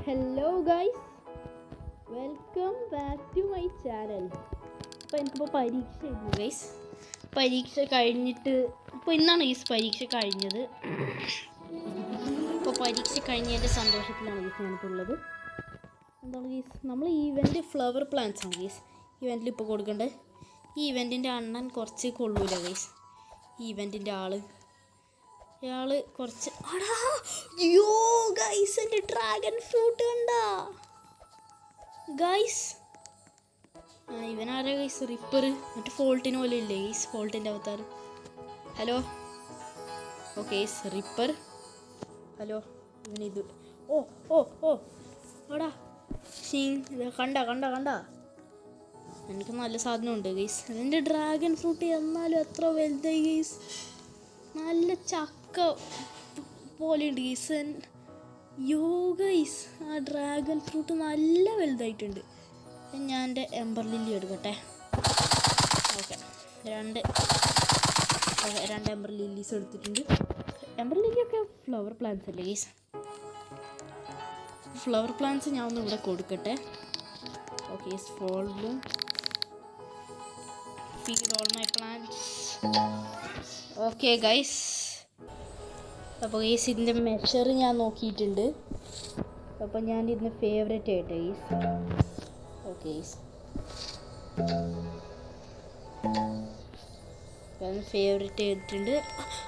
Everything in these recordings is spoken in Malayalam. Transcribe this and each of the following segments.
Hello guys, welcome back to my channel. അപ്പോൾ എനിക്കിപ്പോൾ പരീക്ഷയായിരുന്നു ഗൈസ്. പരീക്ഷ കഴിഞ്ഞിട്ട് ഇന്നാണ് ഗൈസ് പരീക്ഷ കഴിഞ്ഞത്. ഇപ്പോൾ പരീക്ഷ കഴിഞ്ഞതിൻ്റെ സന്തോഷത്തിലാണ് ഗൈസ് ഞാനിപ്പോൾ ഉള്ളത്. എന്താണ് ഗൈസ്, നമ്മൾ ഈവെൻ്റ് ഫ്ലവർ പ്ലാന്റ്സ് ആണ് ഗൈസ് ഇവൻറ്റിൽ ഇപ്പോൾ കൊടുക്കേണ്ടത്. ഈ ഇവൻറ്റിൻ്റെ അണ്ണൻ കുറച്ച് കൊള്ളൂല ഗൈസ്. ഈ ഇവൻറ്റിൻ്റെ ഇയാൾ കുറച്ച് അയ്യോ ഗൈസ്, എൻ്റെ ഡ്രാഗൺ ഫ്രൂട്ട് കണ്ട ഗൈസ്. ഇവനാരാ ഗൈസ്? റിപ്പർ. മറ്റേ ഫോൾട്ടിന് പോലെ ഇല്ലേ ഗൈസ്, ഫോൾട്ടിൻ്റെ അവതാർ. Hello okay guys, ripper. Hello ഇവനിത്. ഓ ഓ ഓ എടാ കണ്ട എനിക്ക് നല്ല സാധനമുണ്ട് ഗൈസ്. എൻ്റെ ഡ്രാഗൺ ഫ്രൂട്ട് എന്നാലും എത്ര വലുതായി ഗൈസ്. നല്ല ചക്ക പോലെയുണ്ട് ഗൈസ്. യോ ഗൈസ്, ആ ഡ്രാഗൺ ഫ്രൂട്ട് നല്ല വലുതായിട്ടുണ്ട്. ഞാൻ എൻ്റെ എംബർ ലില്ലി എടുക്കട്ടെ. ഓക്കെ, രണ്ട് എംബർ ലില്ലീസ് എടുത്തിട്ടുണ്ട്. എംബർ ലില്ലിയൊക്കെ ഫ്ലവർ പ്ലാന്റ്സ് അല്ലേ ഗൈസ്? ഫ്ലവർ പ്ലാന്റ്സ് ഞാൻ ഒന്ന് ഇവിടെ കൊടുക്കട്ടെ. ഓക്കെ, ഫോൾഡും feed all my plants. Okay guys, അപ്പോൾ ഗൈസ് ഇതിൻ്റെ മെഷർ ഞാൻ നോക്കിയിട്ടുണ്ട്. അപ്പോൾ ഞാൻ ഇതിന് ഫേവറേറ്റ് ആയിട്ട് ഗൈസ്. ഓക്കെ ഗൈസ്, ഞാൻ ഫേവറേറ്റ് ചെയ്തിട്ടുണ്ട്.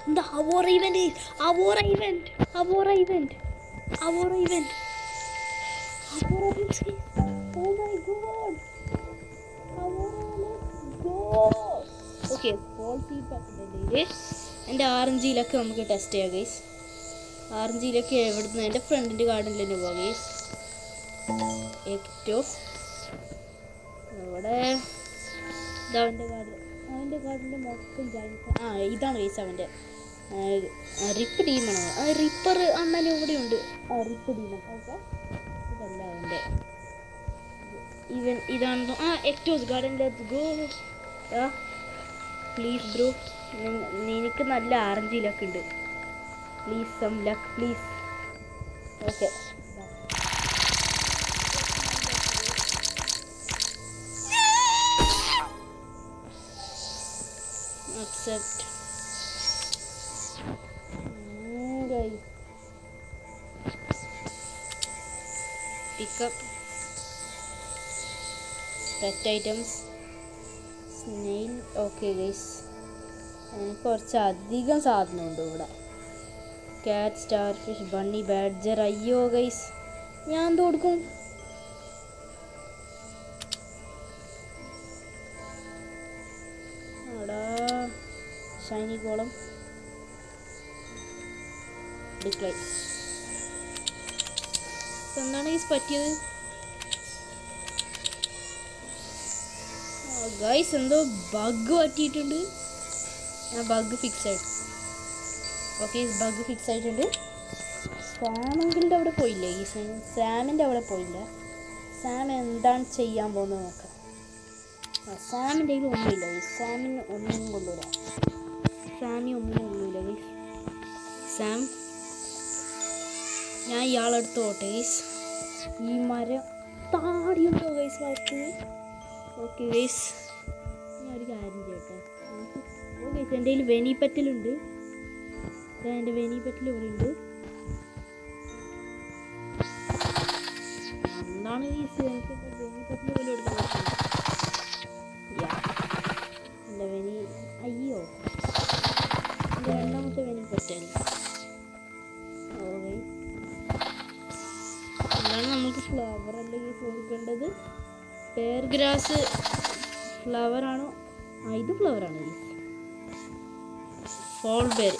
എന്താ aurora event. Oh my god. Okay, fall feedback ഉണ്ടെങ്കിൽ എൻ്റെ ആറഞ്ചിയിലൊക്കെ നമുക്ക് ടെസ്റ്റ് ചെയ്യാം ഗൈസ്. ആറഞ്ചിയിലൊക്കെ എവിടുന്ന് എൻ്റെ ഫ്രണ്ടിൻ്റെ ഗാർഡനിൽ തന്നെ പോവാം ഗൈസ്. ഏറ്റവും അവിടെ ഇതവൻ്റെ ഗാർഡൻ്റെ മൊത്തം ഇതാണ് ഗൈസ് അവൻ്റെ റിപ്പ് ടീമാണോ? റിപ്പർ അണ്ണൻ ഇവിടെയുണ്ട്. റിപ്പ് ടീമൺ. ഓക്കെ, ഇതല്ല അവൻ്റെ. ഇതാണെന്നോ? എക്ടോസ് garden. Let's go. Please bro, എനിക്ക് നല്ല ആറഞ്ചിലൊക്കെ ഉണ്ട്. Please some luck please. Okay, accept. Pickup pet items. Snail. Okay guys, കുറച്ച് അധികം സാധനമുണ്ട് ഇവിടെ. Cat, starfish, bunny, badger. അയ്യോ ഗൈസ്, ഞാൻ എന്ത് കൊടുക്കും? അടാ, ഷൈനി കോളം, ഡിക്ലൈൻ. എന്താണ് ഗൈസ് പറ്റിയത്? ഗൈസ്, എന്തോ ബഗ് പറ്റിയിട്ടുണ്ട്. ഞാൻ ബഗ് ഫിക്സ് ആയിട്ട്. ഓക്കെ, ബഗ് ഫിക്സ് ആയിട്ടുണ്ട്. സാമിൻ്റെ അവിടെ പോയില്ല ഗൈസ്. സാമിൻ്റെ അവിടെ പോയില്ല. സാം എന്താണ് ചെയ്യാൻ പോകുന്നത് നോക്കാം. സാമിൻ്റെ കയ്യിൽ ഒന്നുമില്ല ഗൈസ്. സാമിന് ഒന്നും കൊള്ളൂല. ഒന്നും കൊള്ളൂല ഗൈസ്. സാം, ഞാൻ ഇയാളെടുത്ത് പോട്ടെ ഗൈസ്. ഈ മരം താടിയുണ്ടോ ഗൈസ് വർക്ക്? ഓക്കെ ഗൈസ്, ഞാൻ ഒരു കാര്യം ചെയ്യട്ടെ. ഓ ഗൈസ്, എൻ്റെ കയ്യിൽ വെനിപ്പറ്റലുണ്ട്. എൻ്റെ വെനിപ്പറ്റൽ ഇവിടെ ഉണ്ട്. എന്താണ് ഗൈസ്, എനിക്ക് വെനിപ്പറ്റൽ പോലും എടുക്കാൻ പറ്റില്ല. എൻ്റെ അയ്യോ, എൻ്റെ രണ്ടാമത്തെ വെനിപ്പറ്റൽ. ഓ ഗൈസ്, എന്താണ് നമുക്ക് ഫ്ലവർ അല്ലേ ഗൈസ് കൊടുക്കേണ്ടത്? പെയർ ഗ്രാസ് ഫ്ലവറാണോ? ഇത് ഫ്ലവറാണ് ഗൈസ്. Fall berry.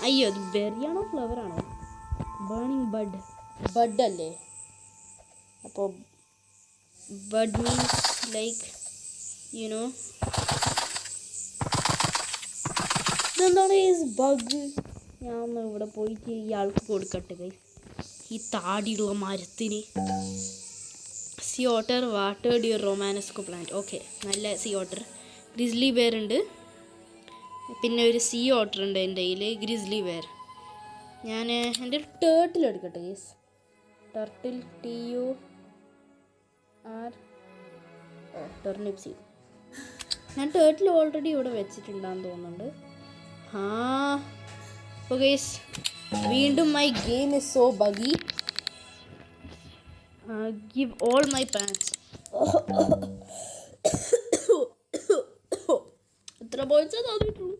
അയ്യോ, അത് ബെറിയാണോ ഫ്ലവറാണോ? ബേണിംഗ് ബഡ് അല്ലേ? അപ്പോൾ ബഡ് മീൻസ് ലൈക്ക് യുനോ. ഇതെന്താണ് ഗൈസ് ബഗ്? ഞാൻ ഒന്ന് ഇവിടെ പോയിട്ട് ഇയാൾക്ക് കൊടുക്കട്ടെ ഗൈസ്, ഈ താടിയുള്ള മരത്തിന്. Sea otter, water deer, romanesco plant. Okay, നല്ല സീ ഓട്ടർ. ഗ്രിസ്ലി ബെയർ ഉണ്ട്. പിന്നെ ഒരു സീ ഓട്ടർ ഉണ്ട് എൻ്റെ കയ്യിൽ, ഗ്രിസ്ലി ബെയർ. ഞാൻ എൻ്റെ ടേർട്ടിൽ എടുക്കട്ടെ guys. Turtle TUR turnip seed. ഞാൻ ടേർട്ടിൽ ഓൾറെഡി ഇവിടെ വെച്ചിട്ടുണ്ടാന്ന് തോന്നുന്നുണ്ട്. അപ്പോൾ ഗൈസ് വീണ്ടും my game is so buggy. Give all my പാൻസ്. എത്ര പോയിച്ചാൽ തോന്നിയിട്ടുള്ളൂ.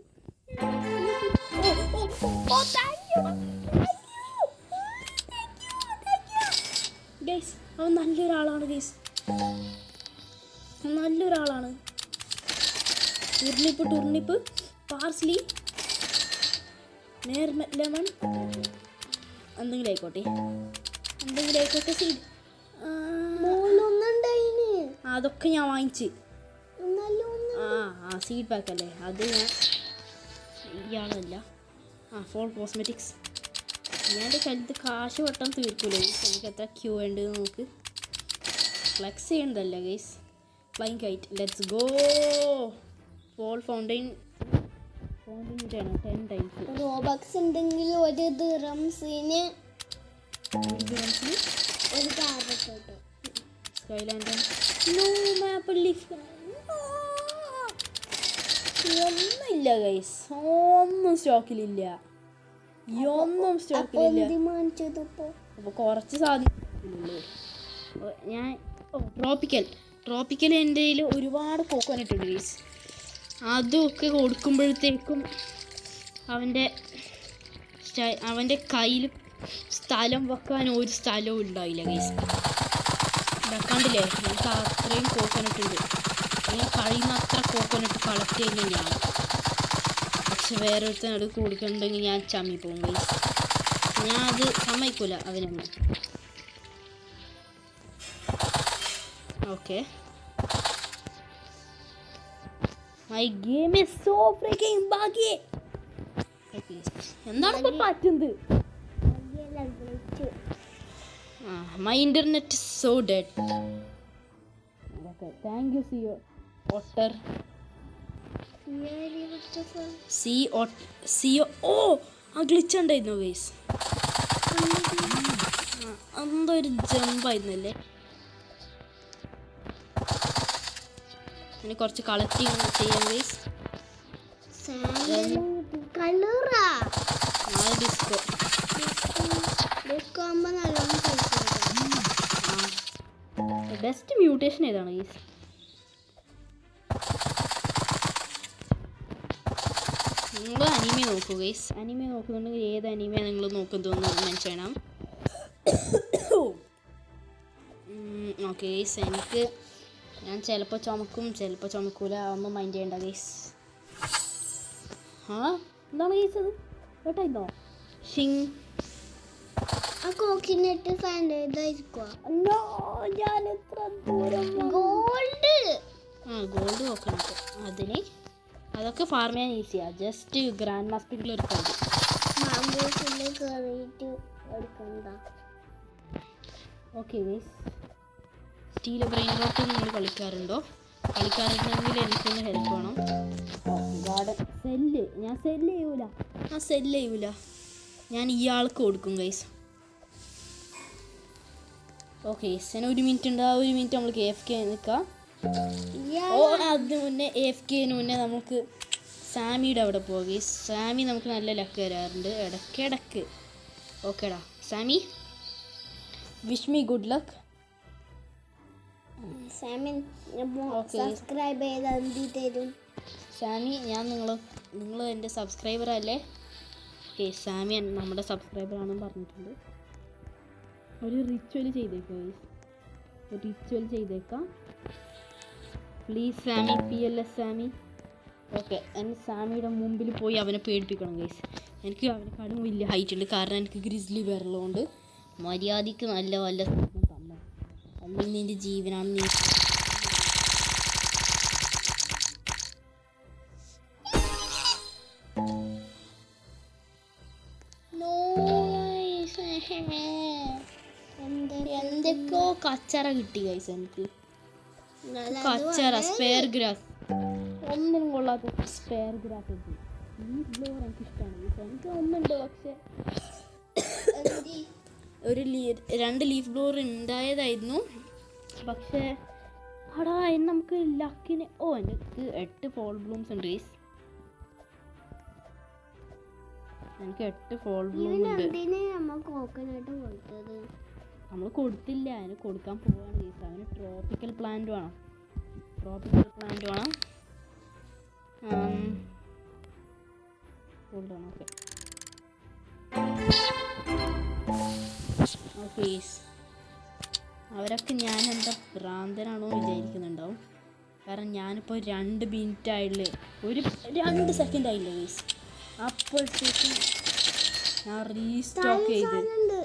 ഗൈസ് അവൻ നല്ലൊരാളാണ് ഗൈസ്, നല്ലൊരാളാണ്. ടൂർണിപ്പ് പാർസ്ലി ലെമൺ എന്തെങ്കിലും ആയിക്കോട്ടെ സീഡ്. അതൊക്കെ ഞാൻ വാങ്ങിച്ച്. സീഡ് പാക്ക് അല്ലേ അത്. ഞാൻ ഇയാളല്ല. Fall cosmetics. ഞാൻ എൻ്റെ കയ്യിൽ കാശ് വട്ടം തീർക്കൂലേ ഗൈസ്. എനിക്ക് എത്ര ക്യൂ ഉണ്ട് നോക്ക്. ഫ്ലെക്സ് ചെയ്യണ്ടല്ലേ guys. Flying kite, let's go. Fall fountain 10 times. Robux ഉണ്ടെങ്കിൽ ഒരു ദിറംസിന് ഒരു കാർഡ് കിട്ടും. Skyland no maple leaf. ഒന്നുമില്ല ഗൈസ്, ഒന്നും സ്റ്റോക്കിലില്ല. അപ്പോൾ കുറച്ച് സാധനങ്ങളില്ലേ ഞാൻ. ട്രോപ്പിക്കൽ എൻ്റെ കയ്യിൽ ഒരുപാട് കോക്കോനട്ട് ഉണ്ട് ഗൈസ്. അതൊക്കെ കൊടുക്കുമ്പോഴത്തേക്കും അവൻ്റെ കയ്യിൽ സ്ഥലം വെക്കാൻ ഒരു സ്ഥലവും ഉണ്ടാവില്ല ഗൈസ്. വെക്കാണ്ടില്ലേ എനിക്ക് അത്രയും കോക്കോനട്ട് ഉണ്ട്. ഞാൻ കഴിയുന്ന അത്ര കോക്കോനട്ട് കളക്ട് ചെയ്യുന്നത് ഞാൻ. പക്ഷെ വേറൊരുത്തൻ അത് കൊടുക്കണമെങ്കിൽ ഞാൻ ചമ്മി പോകും ഗൈസ്. ഞാൻ അത് സമ്മതിക്കൂല അവനൊന്നും. ഓക്കെ, my game is so freaking buggy. എന്താണ് ഇപ്പോൾ പറ്റുന്നത്? My internet is so dead. Okay, thank you sea otter. ഓ ആ ഗ്ലിച്ച് ഉണ്ടായിരുന്നു ഗൈസ്. എന്തോ ഒരു ജമ്പായിരുന്നല്ലേ. അതിന് കുറച്ച് കളക്റ്റിംഗ് ചെയ്യാം ഗൈസ്. ബെസ്റ്റ് മ്യൂട്ടേഷൻ ഏതാണ് ഗൈസ്? നിങ്ങൾ അനിമെ നോക്കൂ ഗൈസ്. അനിമെ നോക്കുന്നുണ്ടെങ്കിൽ ഏത് അനിമെ നിങ്ങൾ നോക്കുന്നതെന്ന് മെൻഷൻ ചെയ്യണം. ഓക്കെ ഗൈസ്, ഞാൻ ചിലപ്പോൾ ചുമക്കും ചിലപ്പോൾ ചുമക്കൂല. ഒന്നും മൈൻഡ് ചെയ്യണ്ട ഗൈസ്. എന്താണ് ഗൈസ് അത് കേട്ടോ? Xing coconut gold coconut. അതൊക്കെ ഫാർം ചെയ്യാൻ ഈസിയാണ്. ജസ്റ്റ് ഗ്രാൻഡ് മാസ്റ്ററിൽ എടുക്കുന്നത്. Okay guys, steel brain rote നിങ്ങൾ കളിക്കാറുണ്ടെങ്കിൽ എനിക്കൊന്ന് ഹെൽപ്പ് വേണം. ഞാൻ സെല്ല് ചെയ്യൂല. ഞാൻ ഇയാൾക്ക് കൊടുക്കും ഗൈസ്. ഓക്കെ, ഒരു മിനിറ്റ് ഉണ്ട്. ആ ഒരു മിനിറ്റ് നമ്മൾ AFK നിൽക്കാം. അതിന് മുന്നേ AFKന് മുന്നേ നമുക്ക് സാമിയുടെ അവിടെ പോകെ. സാമി നമുക്ക് നല്ല ലക്ക് തരാറുണ്ട് ഇടയ്ക്കിടയ്ക്ക്. ഓക്കേടാ Sami, wish me good luck. Subscribe ചെയ്ത് സാമി, നിങ്ങൾ എൻ്റെ സബ്സ്ക്രൈബർ അല്ലേ? ഓക്കെ, സാമി നമ്മുടെ സബ്സ്ക്രൈബറാണെന്ന് പറഞ്ഞിട്ടുണ്ട്. ഒരു റിച്വൽ ചെയ്തേക്കാം പ്ലീസ് സാമി. PLS സാമി. ഓക്കെ, എൻ്റെ സാമിയുടെ മുമ്പിൽ പോയി അവനെ പേടിപ്പിക്കണം ഗൈസ്. എനിക്ക് അവനെക്കാളും വലിയ ഹൈറ്റ് ഉണ്ട്. കാരണം എനിക്ക് ഗ്രിസ്ലി വിരലുകൊണ്ട് മര്യാദയ്ക്ക് നല്ല വല്ല തന്നെ. അല്ലെങ്കിൽ നിൻ്റെ ജീവനാണ് നീ. എന്തൊക്കെയോ കച്ചറ കിട്ടി ഗൈസ്. എനിക്ക് കച്ചറ സ്പെയർ ഗ്രാസ് ഒന്നും കൊള്ളാത്ത സ്പെയർ ഗ്രാസ് കിട്ടി. ഈ ഫ്ലോർ എനിക്ക് ഇഷ്ടമാണ് ഗൈസ്. എനിക്ക് ഒന്നുണ്ട് പക്ഷെ രണ്ട് ലീഫ് ബ്ലോർ ഉണ്ടായതായിരുന്നു. പക്ഷേ അതിന് നമുക്ക് ലക്കിന് എനിക്ക് 8 ഫോൾ ബ്ലൂംസ് ഉണ്ട് ഗൈസ്. എനിക്ക് 8 ഫോൾ ബ്ലൂം ഉണ്ട്. നമ്മൾ കൊടുത്തില്ല, അതിന് കൊടുക്കാൻ പോവാണ് ഗൈസ്. അവന് ട്രോപ്പിക്കൽ പ്ലാന്റ് വേണം. ഓക്കെ അവരൊക്കെ ഞാൻ എന്താ ഭ്രാന്തനാണോ വിചാരിക്കുന്നുണ്ടാവും. കാരണം ഞാനിപ്പോൾ 2 മിനിറ്റ് ആയില്ലേ, 2 സെക്കൻഡ് ആയില്ലേ ഗൈസ്. അപ്പോഴത്തേക്കും ഞാൻ റീസ്റ്റോക്ക് ചെയ്ത്.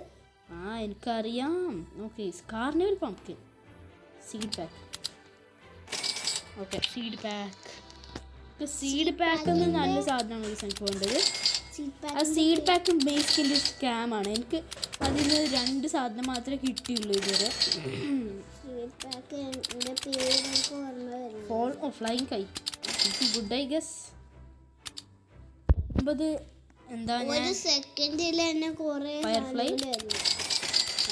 എനിക്കറിയാം. Okay carnival pumpkin seed pack. Okay seed pack എന്ന് നല്ല സാധനമാണ് ഗൈസ് എനിക്ക് വേണ്ടത്. ആ സീഡ് പാക്ക് ബേസിക്കലി സ്കാമാണ്. എനിക്ക് അതിന് 2 സാധനം മാത്രമേ കിട്ടിയുള്ളൂ ഇതുവരെ. Flying KITE good I guess. എന്താ ഫയർഫ്ലൈ.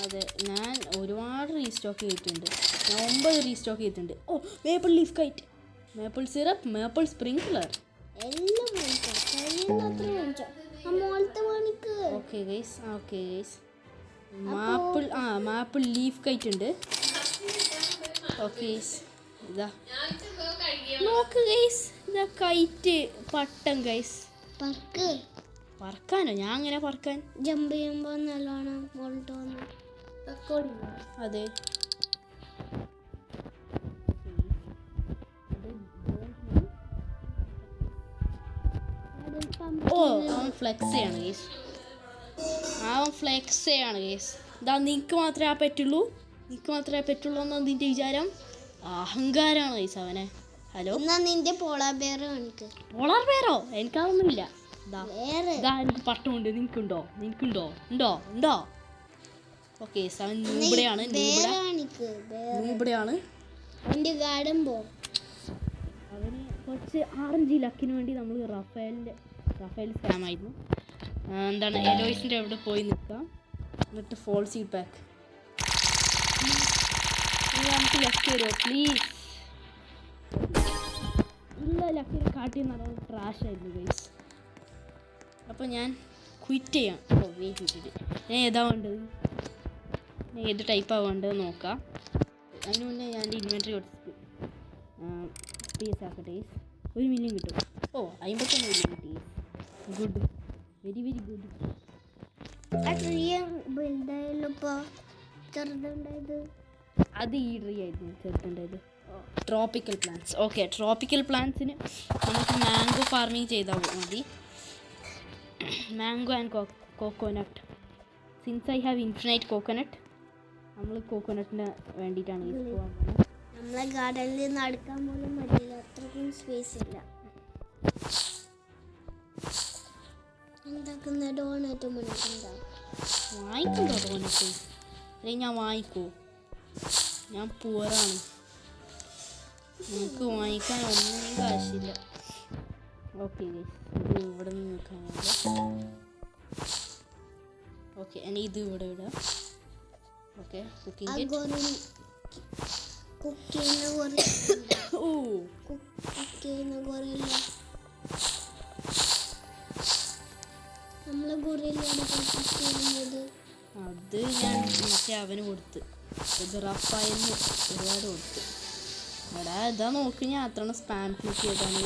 അതെ ഞാൻ ഒരുപാട് റീസ്റ്റോക്ക് ചെയ്തിട്ടുണ്ട്. ഞാൻ 9 റീസ്റ്റോക്ക് ചെയ്തിട്ടുണ്ട്. Maple leaf KITE, maple syrup, maple sprinkler. Okay guys maple leaf KITE ഉണ്ട്. ഓക്കെ ഇതാ നോക്ക് ഗൈസ്, ഇതാ കൈറ്റ് പട്ടം ഗൈസ്. പറക്കാനോ? ഞാൻ അങ്ങനെ പറക്കാൻ ജമ്പ് ചെയ്യുമ്പോൾ നല്ലോണം അതെ. അവൻ ഫ്ലെക്സ് ചെയ്യാണ് ഗൈസ്. ഇതാ നിനക്ക് മാത്രമേ പറ്റുള്ളൂ എന്നോ നിന്റെ വിചാരം? അഹങ്കാരമാണ് ഗൈസ് അവനെ. ഹലോ നിന്റെ പോളാർ ബെയറോ? എനിക്കതൊന്നുമില്ല. എനിക്ക് പട്ടമുണ്ട്. നിനക്കുണ്ടോ? ഓക്കെ അവൻ നൂബിടെയാണ്. അവന് കുറച്ച് RNG ലക്കിന് വേണ്ടി നമ്മൾ റഫേൽ സ്കാം ആയിരുന്നു. എന്താണ് എലോയ്സിൻ്റെ അവിടെ പോയി നിൽക്കാം. എന്നിട്ട് ഫോൾ സീഡ് പാക്ക് നമുക്ക് ലക്ക് തരുമോ പ്ലീസ്? ഇല്ല, ലക്കിന് കാട്ടി നല്ലോണം ട്രാഷ് ആയിരുന്നു ഗൈസ്. അപ്പോൾ ഞാൻ ക്വിറ്റ് ചെയ്യാം. ഞാൻ ഏതാ വേണ്ടത്, ഞാൻ ഏത് ടൈപ്പാണ് വേണ്ടത് നോക്കാം. അതിന് മുന്നേ ഞാൻ ഇൻവെൻറ്ററി കൊടുത്തിട്ട് സ്പേസ് ആക്കട്ടെ. 1 മില്യൺ കിട്ടും. 51 മില്യൺ കിട്ടി. Good, very very good. അത് ഈ ട്രീ ആയിരുന്നു ചെറുതുണ്ടായത്. Tropical plants. ഓക്കെ ട്രോപ്പിക്കൽ പ്ലാന്റ്സിന് നമുക്ക് മാംഗോ ഫാർമിങ് ചെയ്താൽ മതി. Mango and coconut. Since I have infinite coconut, നമ്മൾ കോക്കനട്ടിന് വേണ്ടിയിട്ടാണ് യൂസ് പോകാൻ പോകുന്നത്. നമ്മളെ ഗാർഡനിൽ നടക്കാൻ പോലും പറ്റില്ല, അത്രയ്ക്കും സ്പേസ് ഇല്ല. ഉണ്ടാക്കുന്ന ഡോണറ്റ് വാങ്ങിക്കണ്ടോ ഡോണറ്റ്? അല്ലെങ്കിൽ ഞാൻ വാങ്ങിക്കോ? ഞാൻ പൂറാണ്, നമുക്ക് വാങ്ങിക്കാൻ ഒന്നും കാശില്ല. ഓക്കെ ഇത് ഇവിടെ നിന്ന് നിൽക്കാനില്ല. ഓക്കെ ഇനി ഇത് ഇവിടെ ഇടാം. ഓക്കെ കുക്കിംഗ് അത് ഞാൻ മറ്റേ അവന് കൊടുത്ത്, ഇത് റഫായിന്ന് ഒരുപാട് കൊടുത്ത്. എടാ ഇതാ നോക്കി, ഞാൻ അത്ര സ്പാം ക്ലിക്ക് ചെയ്താണ്.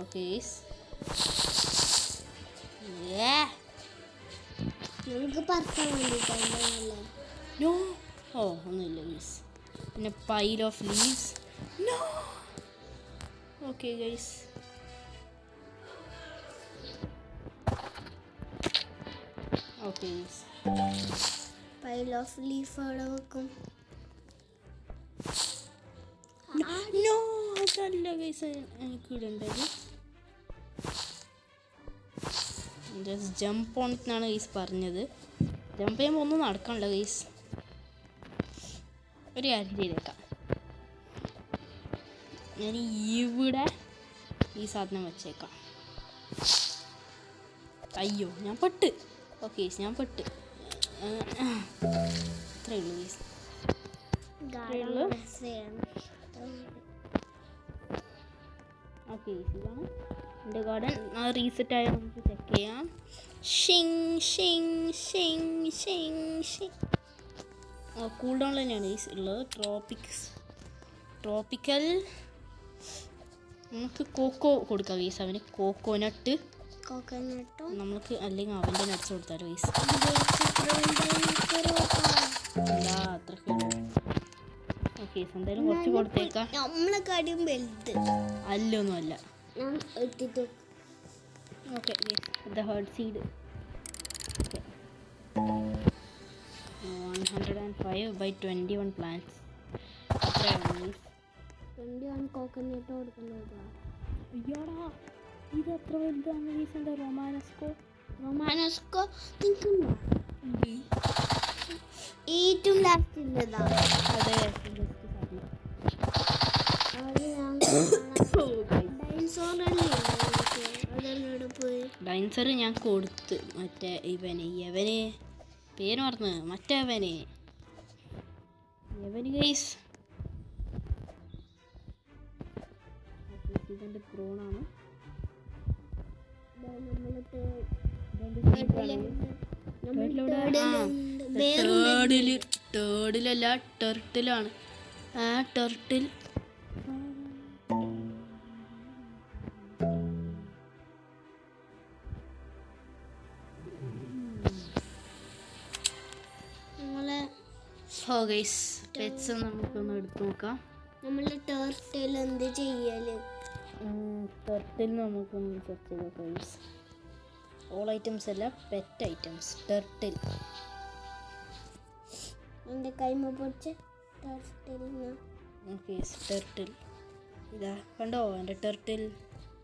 ഓക്കെ നോ ഒന്നുമില്ല ഗൈസ്. പിന്നെ pile of leaves. No okay guys. Okay guys pile of leaf അവിടെ വെക്കും. നോ അതല്ല ഗൈസ് എനിക്ക് ഇടേണ്ടത്. ജസ്റ്റ് ജമ്പ് ഓൺ എന്നാണ് ഗൈസ് പറഞ്ഞത്. ജമ്പ് ചെയ്യുമ്പോൾ ഒന്നും നടക്കണില്ല ഗൈസ്. ഒരു കാര്യം ചെയ്തേക്കാം, ഞാൻ ഇവിടെ ഈ സാധനം വെച്ചേക്കാം. അയ്യോ ഞാൻ പെട്ട്. ഓക്കെ ഞാൻ പെട്ട് അത്രേ ഉള്ളൂ ഗൈസ്. ഉള്ളൂ. ഓക്കെ ഇതാണ് എൻ്റെ ഗാർഡൻ. റീസെറ്റ് ആയാൽ നമുക്ക് ചെക്ക് ചെയ്യാം. Xing Xing Xing Xing Xing. Cool down തന്നെയാണ് ഗൈസ് ഉള്ളത്. ട്രോപ്പിക്കൽ. നമുക്ക് കോക്കോ കൊടുക്കാം ഗൈസ്. അവന് കോക്കോനട്ടും നമുക്ക് അല്ലെങ്കിൽ അവൻ്റെ നട്ട്സ് കൊടുത്താലോ ഗൈസ്. അല്ല അത്രയ്ക്ക് ഓക്കെ എന്തായാലും കുറച്ച് കൊടുത്തേക്കാം. നമ്മളെക്കാട്ടും വലുത് അല്ലൊന്നും അല്ല. Okay the heard seed. Okay 105/21 plants. അത്രയാണ് 21 കോക്കനട്ട് കൊടുക്കുന്നത്. അയ്യോടാ ഇത് അത്ര വലുതാണ് ഗൈസ്. എന്താ റൊമാനസ്കോ നിൽക്കുന്നു ഏറ്റവും ലാസ്റ്റ് ഉള്ളതാ. അതെ ഡൈൻസർ ഞാൻ കൊടുത്ത് മറ്റേ യവന് പേര് മറന്ന് മറ്റേ യവന് ഗൈസ്. ഇതെൻ്റെ പ്രോണാണ്. ടേർഡിലല്ല ടെർട്ടിലാണ്. ആ ടെർട്ടിൽ പെറ്റ്സ് നമുക്കൊന്ന് എടുത്ത് നോക്കാം. നമ്മള് ടേർട്ടിൽ എന്ത് ചെയ്യല്? ടെർട്ടിൽ നമുക്കൊന്ന് സെർച്ച് ചെയ്ത് നോക്കാം. ഓൾ ഐറ്റംസ് അല്ല പെറ്റ് ഐറ്റംസ്. ടെർട്ടിൽ എൻ്റെ കൈമ പൊടിച്ച ഓക്കെ ടെർട്ടിൽ ഇതാ കണ്ടോ എൻ്റെ ടെർട്ടിൽ.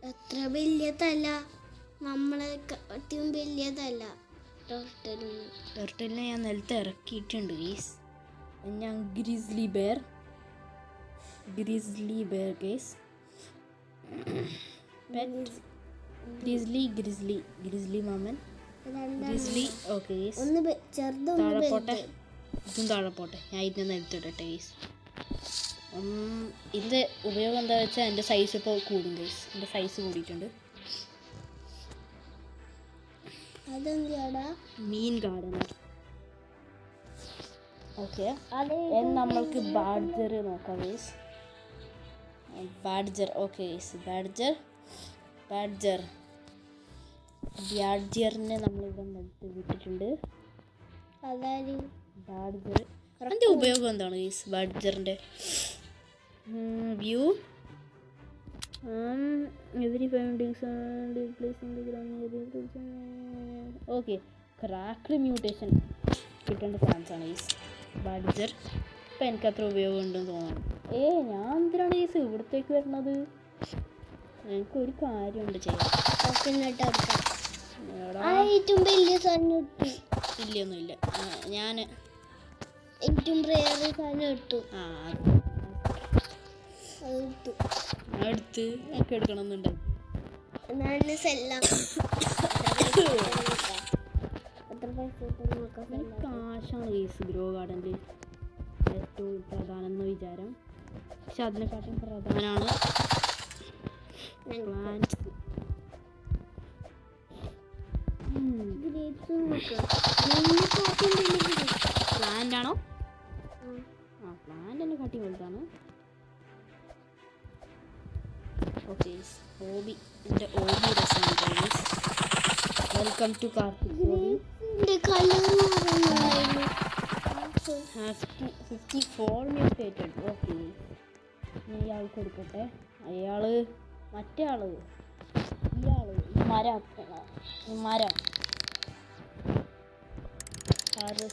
എത്ര വലിയതല്ല, നമ്മളെ കാട്ടിയും വലിയതല്ല ടെർട്ടിലിനെ ഞാൻ നിലത്ത് ഇറക്കിയിട്ടുണ്ട് ഗീസ്. ഞാൻ ഗ്രിസ്ലി ബെയർ ഗേസ്. ഗ്രിസ്ലി മാമൻ ഗ്രിസ്ലി. ഓക്കെ ഗീസ് താഴെ പോട്ടെ. ഇതും താഴെ പോട്ടെ. ഞാൻ ഇതിനെ നിലത്തിടട്ടെ ഗീസ്. ഇതിൻ്റെ ഉപയോഗം എന്താ വെച്ചാൽ എൻ്റെ സൈസ് ഇപ്പോൾ കൂടും ഗീസ്. എൻ്റെ സൈസ് കൂടിയിട്ടുണ്ട്. Mean gardener. ഓക്കെ നമ്മൾക്ക് ബാഡ്ജർ നോക്കാം ഗൈസ്. Badger okay guys. ബാഡ്ജറിനെ നമ്മളിവിടെ നിലത്ത് വിട്ടിട്ടുണ്ട്. ബാഡ്ജർ അതിൻ്റെ ഉപയോഗം എന്താണ് ഗൈസ്? ബാഡ്ജറിൻ്റെ വ്യൂ എവരി ഓക്കെ ക്രാക്ക്ഡ് മ്യൂട്ടേഷൻ കിട്ടേണ്ട ചാൻസ് ആണ് ഗൈസ് ബാഡ്ജർ. ഇപ്പം എനിക്കത്ര ഉപയോഗം ഉണ്ടെന്ന് തോന്നുന്നു. ഞാൻ എന്തിനാണ് ഗൈസ് ഇവിടത്തേക്ക് വരുന്നത്? എനിക്കൊരു കാര്യമുണ്ട് ചെയ്യാൻ. ഇല്ലൊന്നുമില്ല. ഞാൻ അടുത്ത് എനിക്ക് എടുക്കണമെന്നുണ്ട്. കാശാണ് ഗൈസ് ഗ്രോ ഗാർഡനിൽ ഏറ്റവും പ്രധാനം എന്ന് വിചാരം. പക്ഷെ അതിനെക്കാട്ടും പ്രധാനമാണ് പ്ലാന്റ്സ്. പ്ലാന്റ് ആണോ? പ്ലാന്റ് എന്നെ കാട്ടി വലുതാണ്. Okay hobby. എൻ്റെ ഹോബി രസമാണ്. Welcome to Karthik hobby. 54 mutated. ഓക്കെ ഞാൻ ഇയാൾക്ക് കൊടുക്കട്ടെ. മറ്റേ ആള് മരം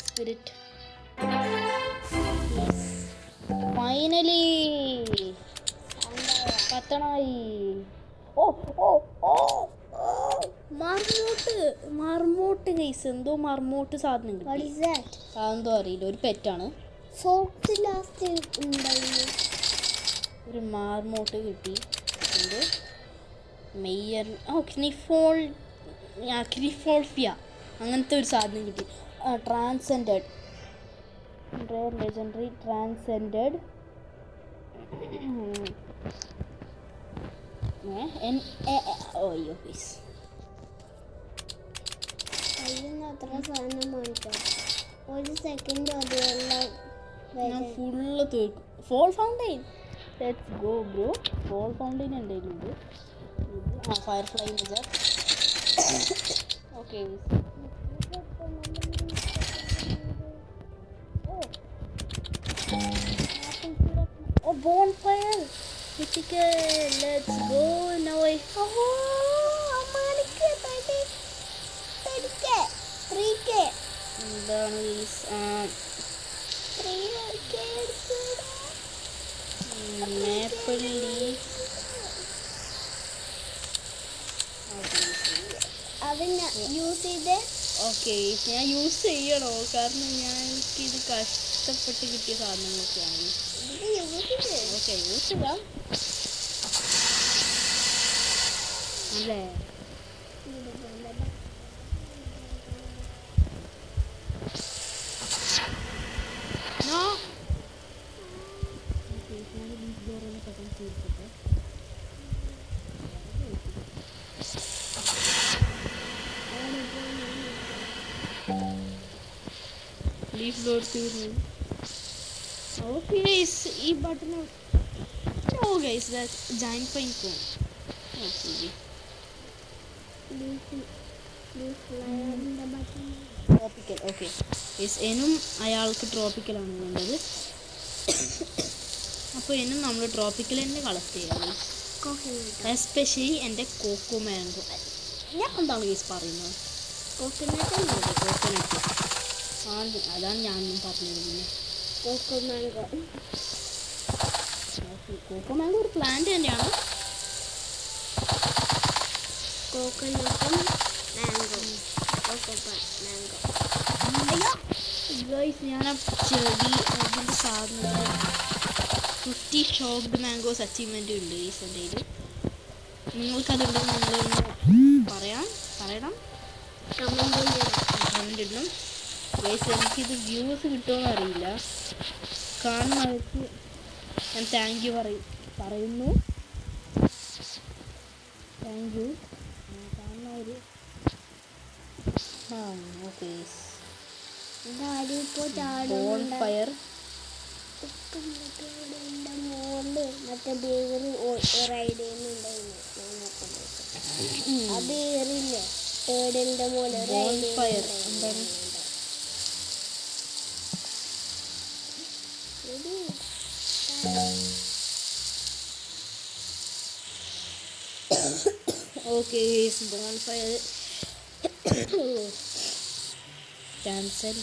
സ്പിരിറ്റ്. ഫൈനലി കത്തണായി. Marmot guys. എന്തോ മർമോട്ട് സാധനം കിട്ടി. അതെന്തോ അറിയില്ല. ഒരു പെറ്റാണ്. ഒരു മാർമോട്ട് കിട്ടി. മെയ്യർ ക്രിഫോൾഫിയ. അങ്ങനത്തെ ഒരു സാധനം കിട്ടി. Transcended rare legendary transcended piece. കയ്യിൽ അത്ര സാധനം വാങ്ങിക്കാം. ഒരു സെക്കൻഡ് അതെല്ലാം ഞാൻ ഫുള്ള് തീർക്കും. Fall fountain, let's go bro. Fall fountain എൻ്റെ കയ്യിലുണ്ട്. Firefly major. Okay bonfire. Let's go now. എന്താണ് മേപ്പിൾ ലീഫ്. അവൻ യൂസ് ചെയ്തേ. ഓക്കെ ഞാൻ യൂസ് ചെയ്യണോ? കാരണം എനിക്കിത് കഷ്ടപ്പെട്ട് കിട്ടിയ സാധനങ്ങളൊക്കെയാണ്. ഓക്കെ യൂസ് ചെയ്യാം അല്ലേ? നോ ലീഫ് ലോഡ് തീർന്നു. ഓക്കെ ഈ button no guys that giant pine cone. Tropical. Okay എനും അയാൾക്ക് ട്രോപ്പിക്കലാണ് വേണ്ടത്. അപ്പോൾ എന്നും നമ്മൾ ട്രോപ്പിക്കൽ തന്നെ കളക്ട് ചെയ്യാം. എസ്പെഷ്യലി എൻ്റെ കോക്കോ മാംഗോ. ഞാൻ എന്താണ് ഗൈസ് പറയുന്നത്? കോക്കനട്ട്. അതാണ് ഞാനും പറഞ്ഞത്. പിന്നെ കോക്കോ മാംഗോ ഒരു പ്ലാന്റ് തന്നെയാണ്. കോക്കനട്ടും മാംഗോ. ഗൈസ് ഞാൻ ആ ചെടി അതിൻ്റെ സാധനങ്ങൾ 50 ഷോക്ഡ് മാംഗോസ് അച്ചീവ്മെൻ്റ് ഉണ്ട് ഗൈസ് എൻ്റെ കയ്യിൽ. നിങ്ങൾക്കതുണ്ടെന്ന് നിങ്ങളൊന്ന് പറയണം. കമൻ്റ് ഇടണം ഗൈസ്. എനിക്കിത് വ്യൂസ് കിട്ടുമെന്ന് അറിയില്ല. കാണുന്നവർക്ക് ഞാൻ താങ്ക് യു പറയുന്നു. താങ്ക് യു കാണുന്നവർ. Okay bonfire. മറ്റേ ബേറി റൈഡ് ചെയ്യുന്നുണ്ടായിരുന്നു. ആ ബേറില്ലേ ടേഡിലിന്റെ പോലെ ബോൺഫയർ എന്താണ്? ഓക്കെ ബോൺഫയർ ക്യാൻസൽ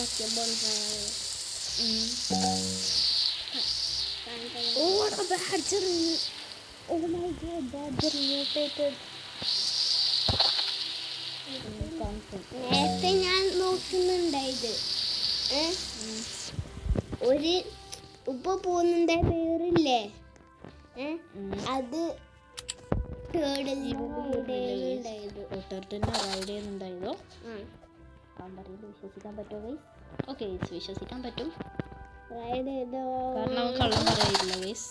ആക്കിയ bonfire. Oh, a badger! Oh my god, badger mutated. നേരത്തെ ഞാൻ നോക്കുന്നുണ്ടായത് ഒരു ഉപ്പ പോകുന്നുണ്ട പേരില്ലേ അത് റൈഡുണ്ടായതോ? വിശ്വസിക്കാൻ പറ്റുമോ ഗൈസ്? ഓക്കെ വിശ്വസിക്കാൻ പറ്റും. റൈഡ് ചെയ്തോ? കാരണം അവൻ കള്ളം പറയില്ല guys.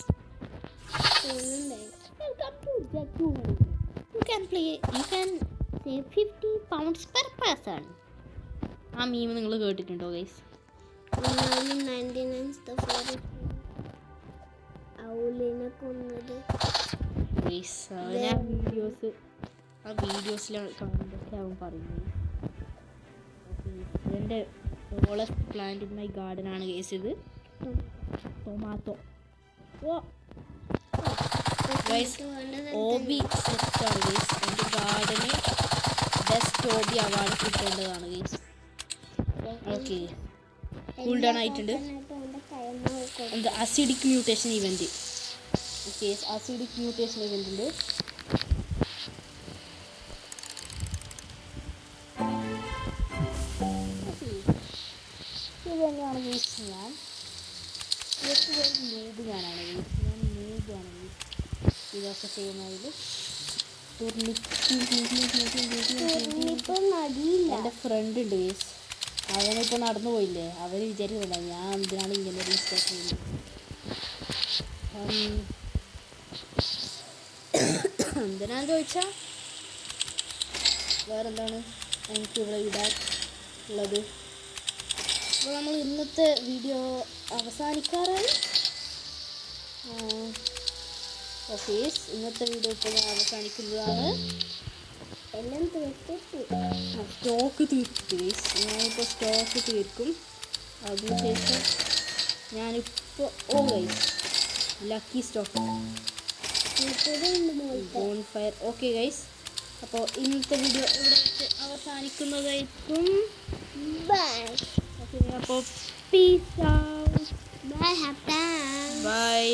You can save 50 pounds per person. ആ മീം നിങ്ങൾ കേട്ടിട്ടുണ്ടോ ഗൈസ്? ഔലിനെ കൊന്നത് ആ വീഡിയോസിലാണ് കാണുന്നതൊക്കെ അവൻ പറയുന്നത്. എൻ്റെ tallest plant in my garden ആണ് ഗൈസ് ഇത്. ടൊമാറ്റോ. ഓബി സെറ്റാണ് ഗൈസ്. എൻ്റെ ഗാർഡന് ബെസ്റ്റ് ഓബി അവാർഡ് കിട്ടേണ്ടതാണ് ഗൈസ്. ഓക്കെ കൂൾ ഡൗൺ ആയിട്ടുണ്ട്. എന്താ acidic mutation event. Okay acidic mutation event ഉണ്ട്. ഇത് തന്നെയാണ് ഗൈസ്. ഞാൻ നൂബാണ് ഗൈസ്. ഇതൊക്കെ ചെയ്യുന്നതിൽ ഇപ്പൊ നടിയില്ല. എൻ്റെ ഫ്രണ്ട് ഉണ്ട് ഗൈസ്, അവനിപ്പോൾ നടന്നു പോയില്ലേ, അവർ വിചാരിക്കുന്നില്ല ഞാൻ എന്തിനാണ് ഇങ്ങനെ റീസ്റ്റാർട്ട് ചെയ്യുന്നത്. എന്തിനാന്ന് ചോദിച്ചാൽ വേറെന്താണ് എനിക്ക് ഇവിടെ ഇടാൻ ഉള്ളത്. അപ്പോൾ നമ്മൾ ഇന്നത്തെ വീഡിയോ അവസാനിക്കാറായി. ഓക്കെ, ഇന്നത്തെ വീഡിയോ ഇപ്പോൾ ഞാൻ അവസാനിക്കുന്നതാണ്. എല്ലാം തീർത്തിട്ട് സ്റ്റോക്ക് തീർത്തിട്ട് ഞാനിപ്പോൾ സ്റ്റോക്ക് തീർക്കും. അതിനുശേഷം ഞാനിപ്പോൾ guys lucky stock bonfire. Okay guys, അപ്പോൾ ഇന്നത്തെ വീഡിയോ ഇവിടെ വെച്ച് അവസാനിക്കുന്നതായിരിക്കും. ബൈ ഓക്കെ, അപ്പോൾ peace out. Bye happy by.